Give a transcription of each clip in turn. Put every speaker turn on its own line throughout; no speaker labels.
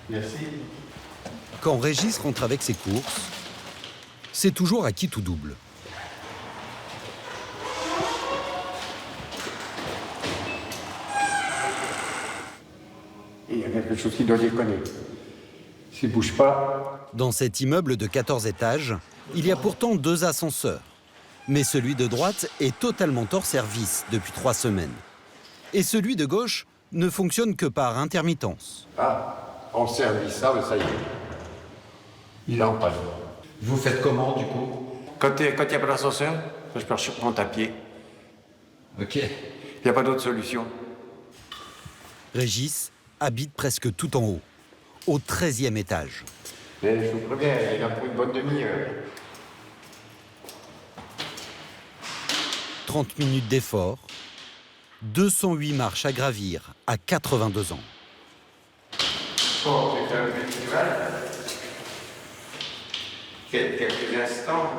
Merci.
Quand Régis rentre avec ses courses, c'est toujours à qui tout double.
Il y a quelque chose qui doit déconner. S'il ne bouge pas...
Dans cet immeuble de 14 étages, il y a pourtant 2 ascenseurs. Mais celui de droite est totalement hors service depuis 3 semaines. Et celui de gauche ne fonctionne que par intermittence.
Ah, en service, ça y est. Il est en panne.
Vous faites comment, du coup?
Quand il n'y a pas d'ascenseur, je rentre à pied.
Ok.
Il n'y a pas d'autre solution.
Régis habite presque tout en haut, au 13e étage.
Mais je vous préviens, il a pour une bonne demi-heure.
30 minutes d'effort, 208 marches à gravir à 82 ans.
Bon, j'ai fait un festival. Quelques instants.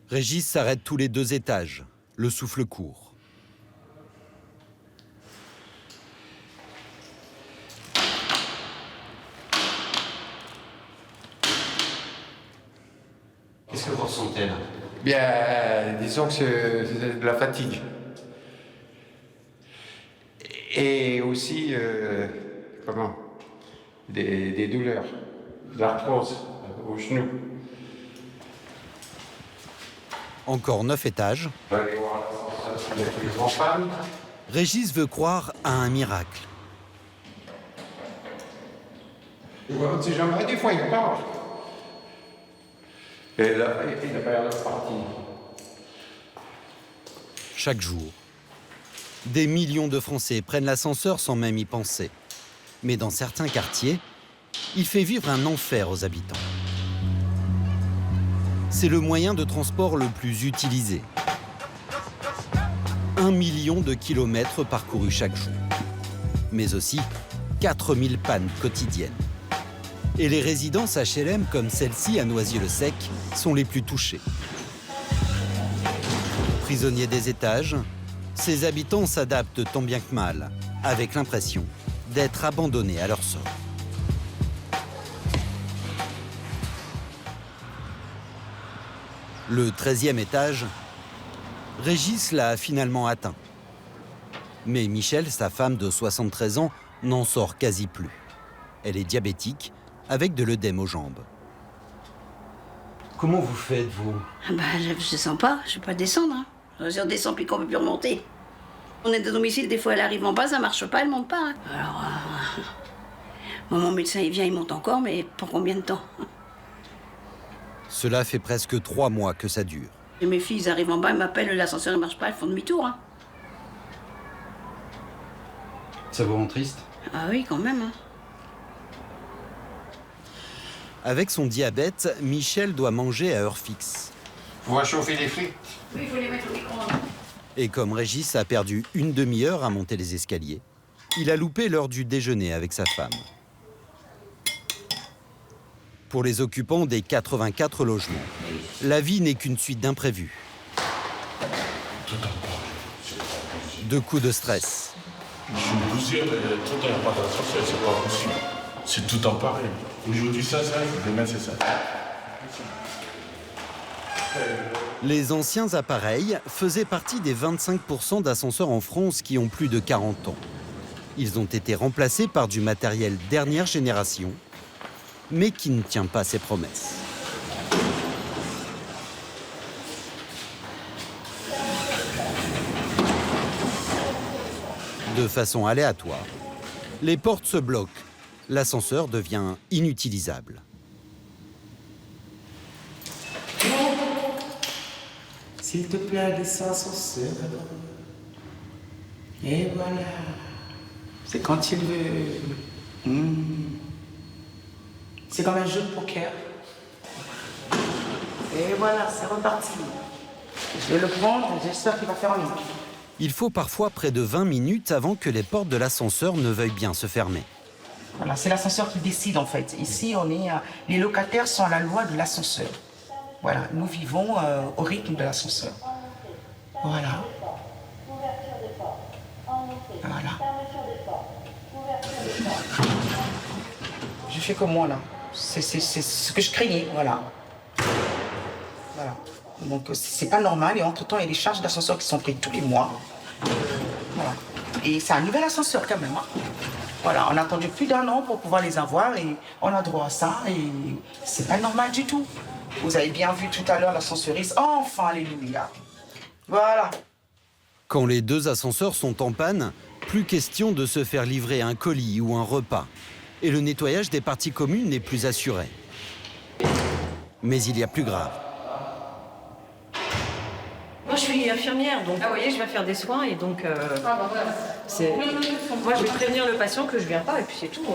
Régis s'arrête tous les 2 étages, le souffle court.
Qu'est-ce que vous ressentez là?
Bien, disons que c'est de la fatigue. Et aussi, des douleurs, de l'arthrose au genou.
Encore 9 étages.
On va aller voir l'ascenseur avec les grands-femmes.
Régis veut croire à un miracle.
Et voilà, on ne sait jamais, des fois il part. Et là, il n'a pas l'air de repartir.
Chaque jour, des millions de Français prennent l'ascenseur sans même y penser. Mais dans certains quartiers, il fait vivre un enfer aux habitants. C'est le moyen de transport le plus utilisé. 1 million de kilomètres parcourus chaque jour. Mais aussi 4000 pannes quotidiennes. Et les résidences HLM comme celle-ci à Noisy-le-Sec sont les plus touchées. Prisonniers des étages, ces habitants s'adaptent tant bien que mal, avec l'impression d'être abandonnés à leur sort. Le 13e étage, Régis l'a finalement atteint. Mais Michel, sa femme de 73 ans, n'en sort quasi plus. Elle est diabétique, avec de l'œdème aux jambes.
Comment vous faites, vous?
Ah bah, je descends pas, je vais pas descendre. Hein. Si on descend puis qu'on peut plus remonter. On est à domicile, des fois elle arrive en bas, ça marche pas, elle monte pas. Hein. Alors, mon médecin il vient, il monte encore, mais pour combien de temps?
Cela fait presque 3 mois que ça dure.
Et mes filles, ils arrivent en bas, elles m'appellent, l'ascenseur ne marche pas, elles font demi-tour. Hein.
Ça vous rend triste?
Ah oui, quand même. Hein.
Avec son diabète, Michel doit manger à heure fixe.
On va chauffer les frites.
Oui, il faut les mettre au micro-ondes.
Et comme Régis a perdu une demi-heure à monter les escaliers, il a loupé l'heure du déjeuner avec sa femme. Pour les occupants des 84 logements, la vie n'est qu'une suite d'imprévus. 2 coups de stress.
Je suis le 12e, tout le temps il n'y a pas d'ascenseur, c'est pas possible. C'est tout le temps pareil. Aujourd'hui ça, demain c'est ça.
Les anciens appareils faisaient partie des 25% d'ascenseurs en France qui ont plus de 40 ans. Ils ont été remplacés par du matériel dernière génération, mais qui ne tient pas ses promesses. De façon aléatoire, les portes se bloquent. L'ascenseur devient inutilisable.
S'il te plaît, descends l'ascenseur. Et voilà. C'est quand il veut. C'est comme un jeu de poker. Et voilà, c'est reparti. Je vais le prendre, j'espère qu'il va fermer.
Il faut parfois près de 20 minutes avant que les portes de l'ascenseur ne veuillent bien se fermer.
Voilà, c'est l'ascenseur qui décide en fait. Ici, les locataires sont à la loi de l'ascenseur. Voilà, nous vivons au rythme de l'ascenseur. Voilà. Voilà. fais comme moi, là. C'est ce que je craignais, voilà. Voilà. Donc, c'est pas normal. Et entre-temps, il y a des charges d'ascenseur qui sont prises tous les mois. Voilà. Et c'est un nouvel ascenseur, quand même. Hein. Voilà, on a attendu plus d'1 an pour pouvoir les avoir et on a droit à ça. Et c'est pas normal du tout. Vous avez bien vu tout à l'heure l'ascenseuriste. Enfin, alléluia. Voilà.
Quand les 2 ascenseurs sont en panne, plus question de se faire livrer un colis ou un repas. Et le nettoyage des parties communes n'est plus assuré. Mais il y a plus grave.
Moi, je suis infirmière, donc vous voyez, je viens faire des soins et donc moi, je vais prévenir le patient que je viens pas et puis c'est tout.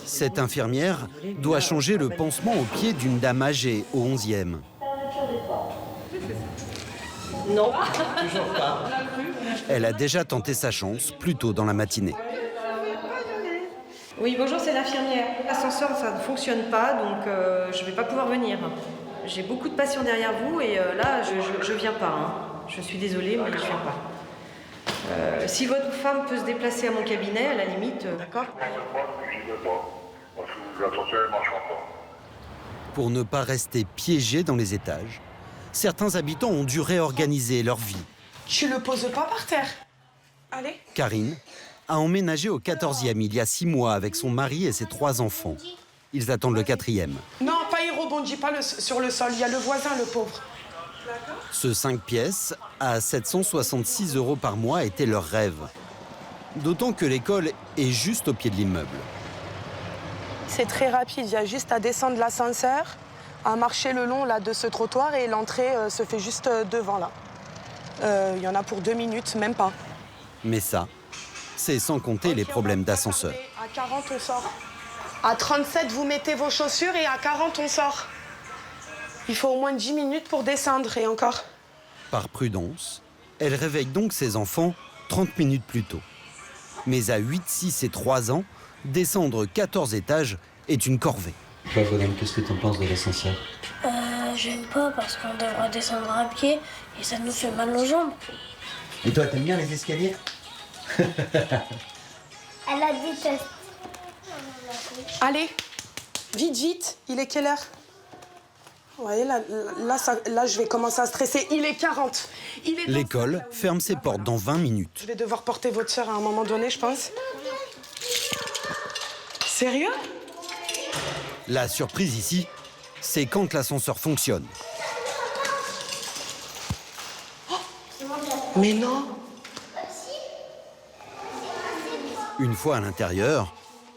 Cette infirmière doit changer le pansement au pied d'une dame âgée au 11e.
Non.
Elle a déjà tenté sa chance plus tôt dans la matinée.
Oui, bonjour, c'est l'infirmière. L'ascenseur, ça ne fonctionne pas, donc je vais pas pouvoir venir. J'ai beaucoup de patients derrière vous et là, je viens pas. Hein. Je suis désolée, mais je viens pas. Si votre femme peut se déplacer à mon cabinet, à la limite, d'accord ?
Pour ne pas rester piégés dans les étages, certains habitants ont dû réorganiser leur vie.
Tu le poses pas par terre. Allez.
Karine a emménagé au 14e il y a 6 mois avec son mari et ses 3 enfants. Ils attendent le 4e.
Non, pas il rebondit pas sur le sol. Il y a le voisin, le pauvre.
Ce 5 pièces à 766 € par mois était leur rêve. D'autant que l'école est juste au pied de l'immeuble.
C'est très rapide. Il y a juste à descendre l'ascenseur, à marcher le long là, de ce trottoir et l'entrée se fait juste devant là. Il y en a pour 2 minutes, même pas.
Mais ça, c'est sans compter les problèmes d'ascenseur.
À 40, on sort. À 37, vous mettez vos chaussures et à 40, on sort. Il faut au moins 10 minutes pour descendre et encore.
Par prudence, elle réveille donc ses enfants 30 minutes plus tôt. Mais à 8, 6 et 3 ans, descendre 14 étages est une corvée.
Toi, Bonhomme, qu'est-ce que tu en penses de l'ascenseur?
J'aime pas parce qu'on devra descendre à pied et ça nous fait mal aux jambes.
Et toi, t'aimes bien les escaliers?
Elle a détesté.
Allez, vite, vite. Il est quelle heure? Vous voyez, là, je vais commencer à stresser. Il est 40.
L'école ferme ses portes dans 20 minutes.
Je vais devoir porter votre sœur à un moment donné, je pense. Sérieux?
La surprise ici, c'est quand l'ascenseur fonctionne.
Mais non.
Une fois à l'intérieur,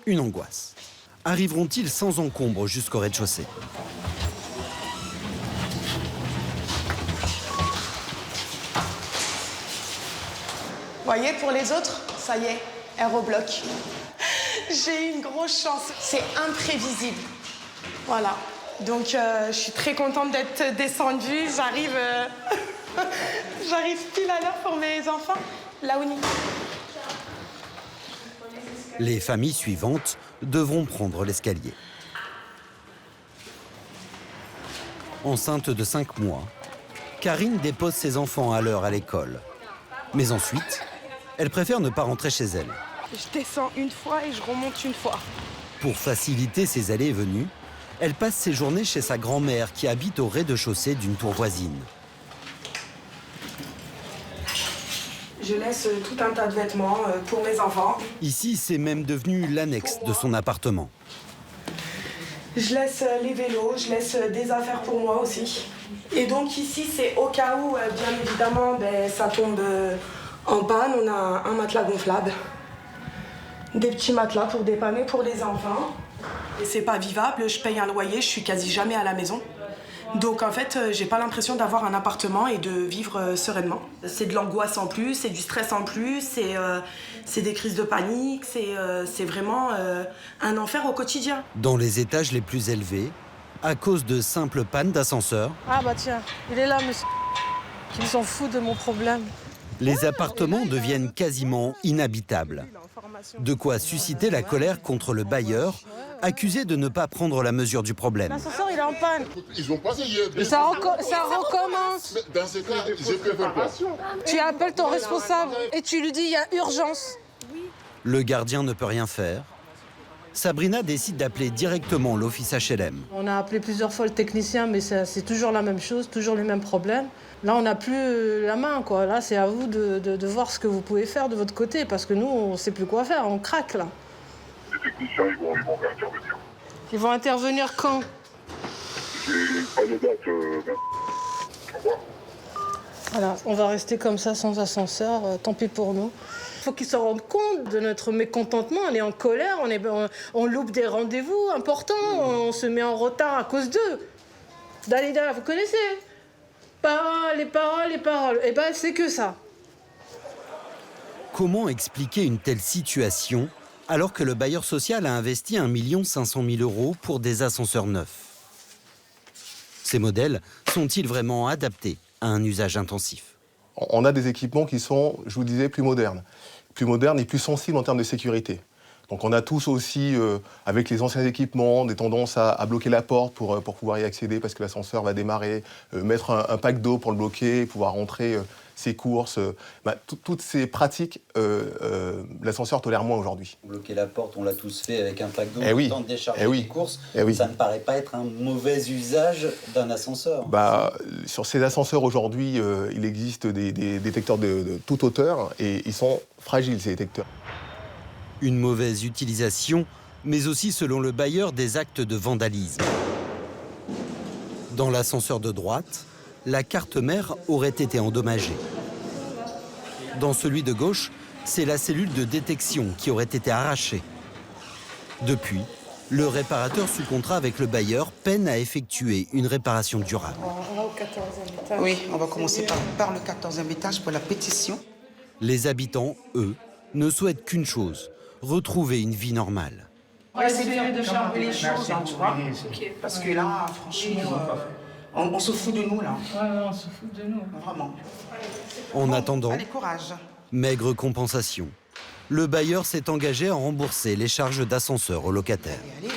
une angoisse. Arriveront-ils sans encombre jusqu'au rez-de-chaussée?
Voyez, pour les autres, ça y est, elle rebloque. J'ai eu une grosse chance. C'est imprévisible. Voilà. Donc, je suis très contente d'être descendue. J'arrive pile à l'heure pour mes enfants. Laouni.
Les familles suivantes devront prendre l'escalier. Enceinte de 5 mois, Karine dépose ses enfants à l'heure à l'école. Mais ensuite, elle préfère ne pas rentrer chez elle.
Je descends une fois et je remonte une fois.
Pour faciliter ses allées et venues, elle passe ses journées chez sa grand-mère qui habite au rez-de-chaussée d'une tour voisine.
Je laisse tout un tas de vêtements pour mes enfants.
Ici, c'est même devenu l'annexe de son appartement.
Je laisse les vélos, je laisse des affaires pour moi aussi. Et donc ici, c'est au cas où, bien évidemment, ça tombe en panne. On a un matelas gonflable. Des petits matelas pour dépanner pour les enfants. Et c'est pas vivable, je paye un loyer, je suis quasi jamais à la maison. Donc en fait, j'ai pas l'impression d'avoir un appartement et de vivre sereinement. C'est de l'angoisse en plus, c'est du stress en plus, c'est des crises de panique, c'est vraiment un enfer au quotidien.
Dans les étages les plus élevés, à cause de simples pannes d'ascenseur,
ah bah tiens, il est là, monsieur. Qui s'en fout de mon problème.
les appartements deviennent quasiment inhabitables. De quoi susciter la colère contre le bailleur, accusé de ne pas prendre la mesure du problème.
L'ascenseur, il est en panne.
Ils ont passé hier.
Ça recommence.
Mais dans ce cas, je préfère pas.
Tu appelles ton responsable et tu lui dis il y a urgence.
Le gardien ne peut rien faire. Sabrina décide d'appeler directement l'office HLM.
On a appelé plusieurs fois le technicien, mais c'est toujours la même chose, toujours les mêmes problèmes. Là, on n'a plus la main, quoi. Là, c'est à vous de voir ce que vous pouvez faire de votre côté, parce que nous, on ne sait plus quoi faire, on craque, là.
Les techniciens, ils vont intervenir.
Ils vont intervenir quand?
J'ai pas de date. Au revoir.
Voilà, on va rester comme ça, sans ascenseur, tant pis pour nous. Il faut qu'ils se rendent compte de notre mécontentement, on est en colère, on loupe des rendez-vous importants, on se met en retard à cause d'eux. Dalida, vous connaissez? Les paroles. Eh ben, c'est que ça.
Comment expliquer une telle situation alors que le bailleur social a investi 1 500 000 € pour des ascenseurs neufs? Ces modèles sont-ils vraiment adaptés à un usage intensif?
On a des équipements qui sont, je vous disais, plus modernes et plus sensibles en termes de sécurité. Donc on a tous aussi, avec les anciens équipements, des tendances à bloquer la porte pour pouvoir y accéder parce que l'ascenseur va démarrer, mettre un pack d'eau pour le bloquer, pouvoir rentrer ses courses. Toutes ces pratiques, l'ascenseur tolère moins aujourd'hui.
Bloquer la porte, on l'a tous fait avec un pack d'eau,
oui.
temps de décharger les courses. Ça ne paraît pas être un mauvais usage d'un ascenseur.
Sur ces ascenseurs aujourd'hui, il existe des détecteurs de toute hauteur et ils sont fragiles, ces détecteurs.
Une mauvaise utilisation, mais aussi, selon le bailleur, des actes de vandalisme. Dans l'ascenseur de droite, la carte mère aurait été endommagée. Dans celui de gauche, c'est la cellule de détection qui aurait été arrachée. Depuis, le réparateur sous contrat avec le bailleur peine à effectuer une réparation durable.
On va au 14e étage.
Oui, on va commencer par le 14e étage pour la pétition.
Les habitants, eux, ne souhaitent qu'une chose, retrouver une vie normale.
On va essayer de changer les choses, tu vois. Parce que là, franchement, on se fout de nous, là.
Ouais, on se fout de nous.
Vraiment.
En attendant,
Allez, courage.
maigre compensation. Le bailleur s'est engagé à rembourser les charges d'ascenseur aux locataires.
Allez.